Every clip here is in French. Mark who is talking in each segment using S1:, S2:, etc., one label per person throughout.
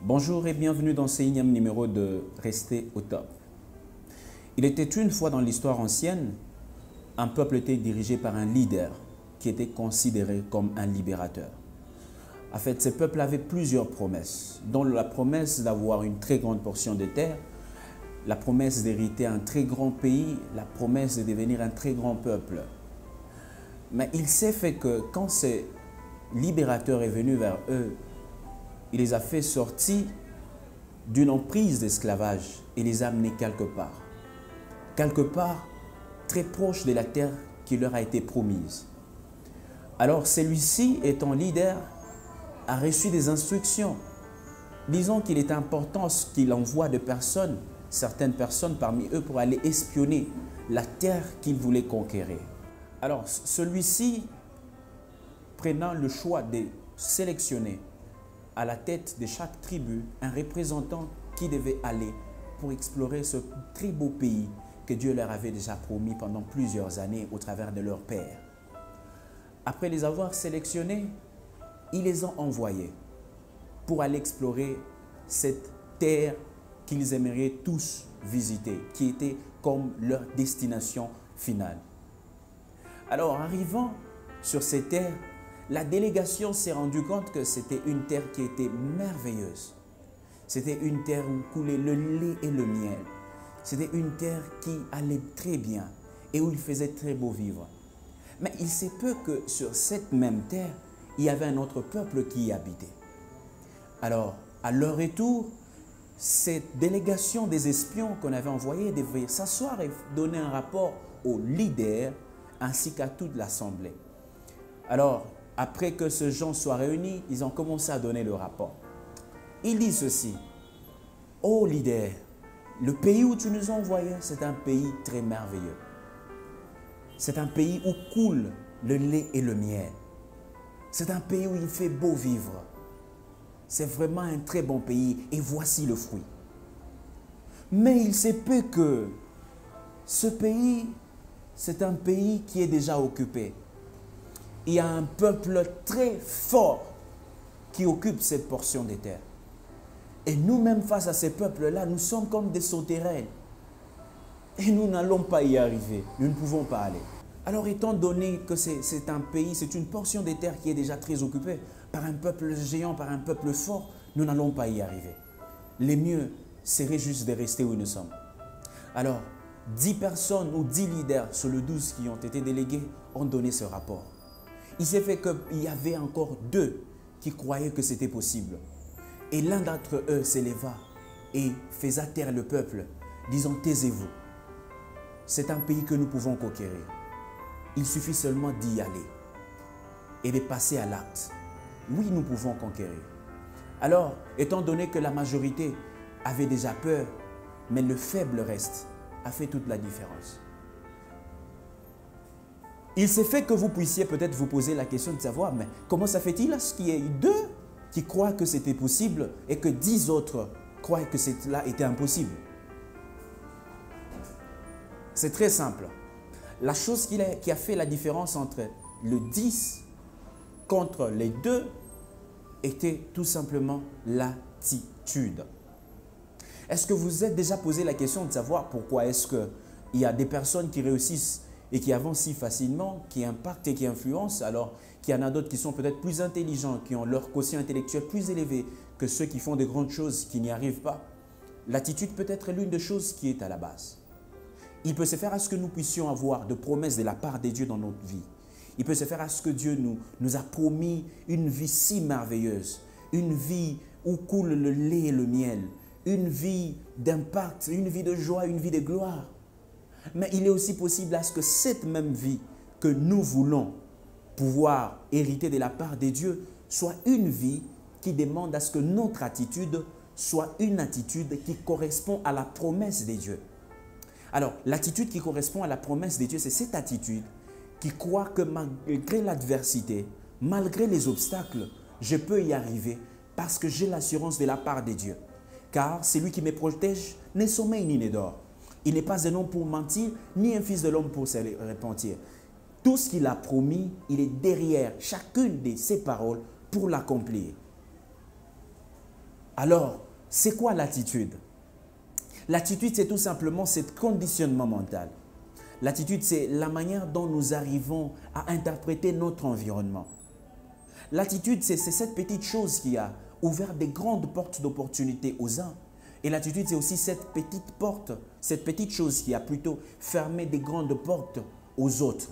S1: Bonjour et bienvenue dans ce énième numéro de Rester au top. Il était une fois dans l'histoire ancienne, un peuple était dirigé par un leader qui était considéré comme un libérateur. En fait, ce peuple avait plusieurs promesses, dont la promesse d'avoir une très grande portion de terre, la promesse d'hériter un très grand pays, la promesse de devenir un très grand peuple. Mais il s'est fait que quand ce libérateur est venu vers eux, il les a fait sortir d'une emprise d'esclavage et les a amenés quelque part très proche de la terre qui leur a été promise. Alors celui-ci, étant leader, a reçu des instructions. Disons qu'il est important qu'il envoie certaines personnes parmi eux pour aller espionner la terre qu'il voulait conquérir. Alors celui-ci, prenant le choix de sélectionner à la tête de chaque tribu un représentant qui devait aller pour explorer ce très beau pays que Dieu leur avait déjà promis pendant plusieurs années au travers de leur père. Après les avoir sélectionnés, ils les ont envoyés pour aller explorer cette terre qu'ils aimeraient tous visiter, qui était comme leur destination finale. Alors, arrivant sur cette terre, la délégation s'est rendue compte que c'était une terre qui était merveilleuse. C'était une terre où coulait le lait et le miel. C'était une terre qui allait très bien et où il faisait très beau vivre. Mais il se peut que sur cette même terre, il y avait un autre peuple qui y habitait. Alors, à leur retour, cette délégation des espions qu'on avait envoyés devait s'asseoir et donner un rapport au leader ainsi qu'à toute l'assemblée. Alors, après que ces gens soient réunis, ils ont commencé à donner le rapport. Il dit ceci: « Oh leader, le pays où tu nous as envoyés, c'est un pays très merveilleux. C'est un pays où coule le lait et le miel. C'est un pays où il fait beau vivre. C'est vraiment un très bon pays et voici le fruit. Mais il se peut que ce pays, c'est un pays qui est déjà occupé. Il y a un peuple très fort qui occupe cette portion des terres. Et nous-mêmes, face à ces peuples-là, nous sommes comme des sauterelles. Et nous n'allons pas y arriver. Nous ne pouvons pas aller. Alors, étant donné que c'est un pays, c'est une portion des terres qui est déjà très occupée par un peuple géant, par un peuple fort, nous n'allons pas y arriver. Le mieux serait juste de rester où nous sommes. Alors, 10 personnes ou 10 leaders sur le 12 qui ont été délégués ont donné ce rapport. Il s'est fait qu'il y avait encore 2 qui croyaient que c'était possible. Et l'un d'entre eux s'éleva et faisait taire le peuple, disant « Taisez-vous, c'est un pays que nous pouvons conquérir. Il suffit seulement d'y aller et de passer à l'acte. Oui, nous pouvons conquérir. » Alors, étant donné que la majorité avait déjà peur, mais le faible reste a fait toute la différence. Il s'est fait que vous puissiez peut-être vous poser la question de savoir, mais comment ça fait-il qu'il y ait 2 qui croient que c'était possible et que 10 autres croient que cela était impossible? C'est très simple. La chose qui a fait la différence entre le 10 contre les 2 était tout simplement l'attitude. Est-ce que vous vous êtes déjà posé la question de savoir pourquoi est-ce qu'il y a des personnes qui réussissent et qui avancent si facilement, qui impactent et qui influencent, alors qu'il y en a d'autres qui sont peut-être plus intelligents, qui ont leur quotient intellectuel plus élevé que ceux qui font de grandes choses, qui n'y arrivent pas? L'attitude peut être l'une des choses qui est à la base. Il peut se faire à ce que nous puissions avoir de promesses de la part de Dieu dans notre vie. Il peut se faire à ce que Dieu nous a promis une vie si merveilleuse, une vie où coule le lait et le miel, une vie d'impact, une vie de joie, une vie de gloire. Mais il est aussi possible à ce que cette même vie que nous voulons pouvoir hériter de la part de Dieu soit une vie qui demande à ce que notre attitude soit une attitude qui correspond à la promesse de Dieu. Alors, l'attitude qui correspond à la promesse de Dieu, c'est cette attitude qui croit que malgré l'adversité, malgré les obstacles, je peux y arriver parce que j'ai l'assurance de la part de Dieu. Car celui qui me protège n'est sommeil ni ne dort. Il n'est pas un homme pour mentir, ni un fils de l'homme pour se repentir. Tout ce qu'il a promis, il est derrière chacune de ses paroles pour l'accomplir. Alors, c'est quoi l'attitude? L'attitude, c'est tout simplement ce conditionnement mental. L'attitude, c'est la manière dont nous arrivons à interpréter notre environnement. L'attitude, c'est cette petite chose qui a ouvert des grandes portes d'opportunités aux uns. Et l'attitude, c'est aussi cette petite porte, cette petite chose qui a plutôt fermé des grandes portes aux autres.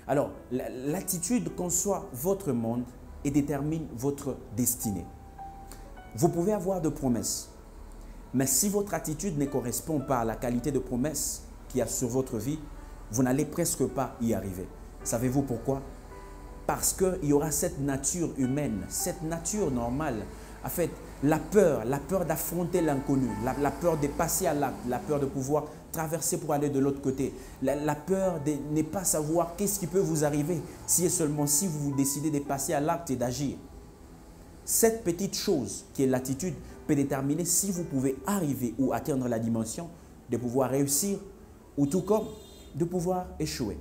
S1: Alors, l'attitude conçoit votre monde et détermine votre destinée. Vous pouvez avoir de promesses, mais si votre attitude ne correspond pas à la qualité de promesse qu'il y a sur votre vie, vous n'allez presque pas y arriver. Savez-vous pourquoi? Parce qu'il y aura cette nature humaine, cette nature normale. En fait, la peur d'affronter l'inconnu, la peur de passer à l'acte, la peur de pouvoir traverser pour aller de l'autre côté, la peur de ne pas savoir qu'est-ce qui peut vous arriver si et seulement si vous décidez de passer à l'acte et d'agir. Cette petite chose qui est l'attitude peut déterminer si vous pouvez arriver ou atteindre la dimension de pouvoir réussir ou tout comme de pouvoir échouer.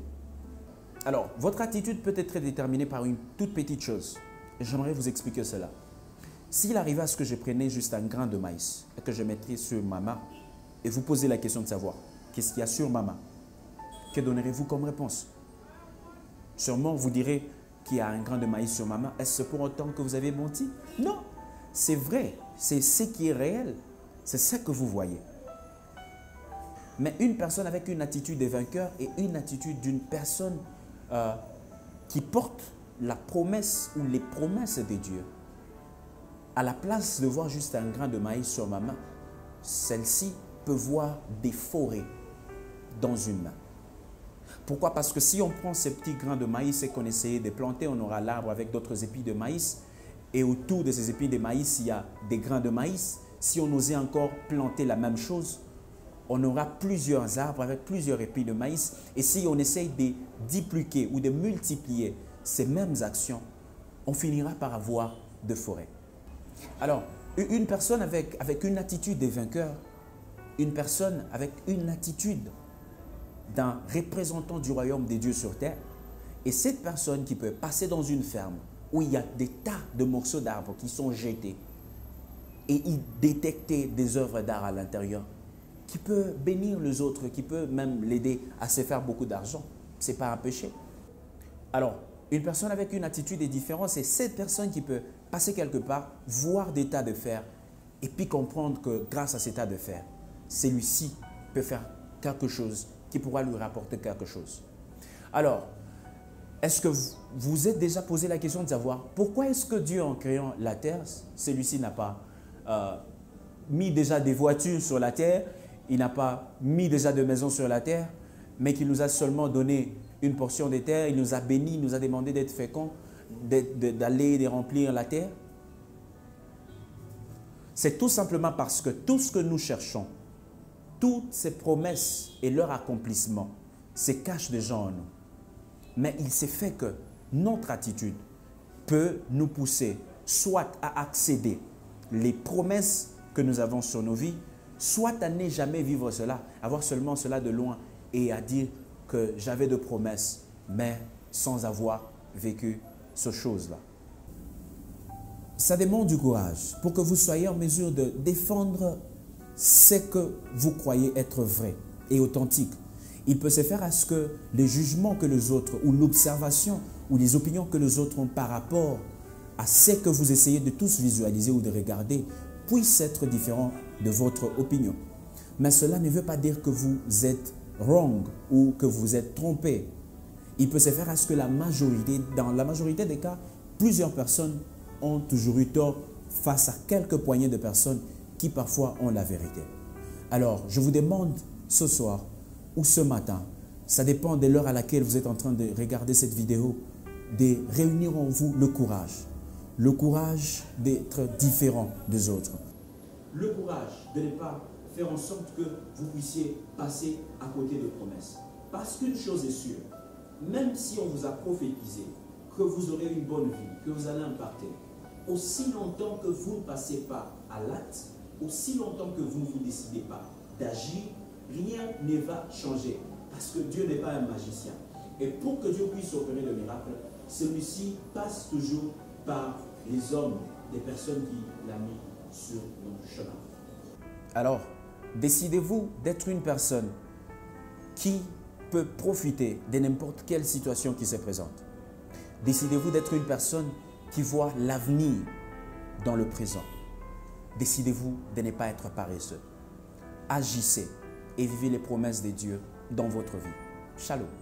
S1: Alors, votre attitude peut être déterminée par une toute petite chose. J'aimerais vous expliquer cela. S'il arrivait à ce que je prenais juste un grain de maïs et que je mettrais sur ma main et vous posez la question de savoir qu'est-ce qu'il y a sur ma main, que donnerez-vous comme réponse? Sûrement, vous direz qu'il y a un grain de maïs sur ma main. Est-ce pour autant que vous avez menti? Non, c'est vrai, c'est ce qui est réel, c'est ça que vous voyez. Mais une personne avec une attitude de vainqueur et une attitude d'une personne qui porte la promesse ou les promesses de Dieu, à la place de voir juste un grain de maïs sur ma main, celle-ci peut voir des forêts dans une main. Pourquoi? Parce que si on prend ces petits grains de maïs et qu'on essaye de planter, on aura l'arbre avec d'autres épis de maïs. Et autour de ces épis de maïs, il y a des grains de maïs. Si on osait encore planter la même chose, on aura plusieurs arbres avec plusieurs épis de maïs. Et si on essaye de dupliquer ou de multiplier ces mêmes actions, on finira par avoir de forêts. Alors, une personne avec une attitude de vainqueur, une personne avec une attitude d'un représentant du royaume des dieux sur terre, et cette personne qui peut passer dans une ferme où il y a des tas de morceaux d'arbres qui sont jetés et y détecter des œuvres d'art à l'intérieur, qui peut bénir les autres, qui peut même l'aider à se faire beaucoup d'argent. Ce n'est pas un péché. Alors, une personne avec une attitude est différente, c'est cette personne qui peut passer quelque part, voir des tas de fer et puis comprendre que grâce à ces tas de fer, celui-ci peut faire quelque chose qui pourra lui rapporter quelque chose. Alors, est-ce que vous vous êtes déjà posé la question de savoir pourquoi est-ce que Dieu, en créant la terre, celui-ci n'a pas mis déjà des voitures sur la terre, il n'a pas mis déjà de maisons sur la terre, mais qu'il nous a seulement donné une portion de terre, il nous a bénis, il nous a demandé d'être féconds, d'aller et de remplir la terre? C'est tout simplement parce que tout ce que nous cherchons, toutes ces promesses et leur accomplissement se cachent déjà en nous. Mais il s'est fait que notre attitude peut nous pousser soit à accéder les promesses que nous avons sur nos vies, soit à ne jamais vivre cela, à voir seulement cela de loin et à dire que j'avais de promesses, mais sans avoir vécu ces choses-là. Ça demande du courage pour que vous soyez en mesure de défendre ce que vous croyez être vrai et authentique. Il peut se faire à ce que les jugements que les autres ou l'observation ou les opinions que les autres ont par rapport à ce que vous essayez de tous visualiser ou de regarder puissent être différents de votre opinion. Mais cela ne veut pas dire que vous êtes wrong ou que vous êtes trompé. Il peut se faire à ce que dans la majorité des cas, plusieurs personnes ont toujours eu tort face à quelques poignées de personnes qui parfois ont la vérité. Alors, je vous demande ce soir ou ce matin, ça dépend de l'heure à laquelle vous êtes en train de regarder cette vidéo, de réunir en vous le courage d'être différent des autres. Le courage de ne pas faire en sorte que vous puissiez passer à côté de promesses. Parce qu'une chose est sûre, même si on vous a prophétisé que vous aurez une bonne vie, que vous allez impacter, aussi longtemps que vous ne passez pas à l'acte, aussi longtemps que vous ne vous décidez pas d'agir, rien ne va changer. Parce que Dieu n'est pas un magicien. Et pour que Dieu puisse opérer le miracle, celui-ci passe toujours par les hommes des personnes qui l'ont mis sur notre chemin. Alors, décidez-vous d'être une personne qui peut profiter de n'importe quelle situation qui se présente. Décidez-vous d'être une personne qui voit l'avenir dans le présent. Décidez-vous de ne pas être paresseux. Agissez et vivez les promesses de Dieu dans votre vie. Shalom.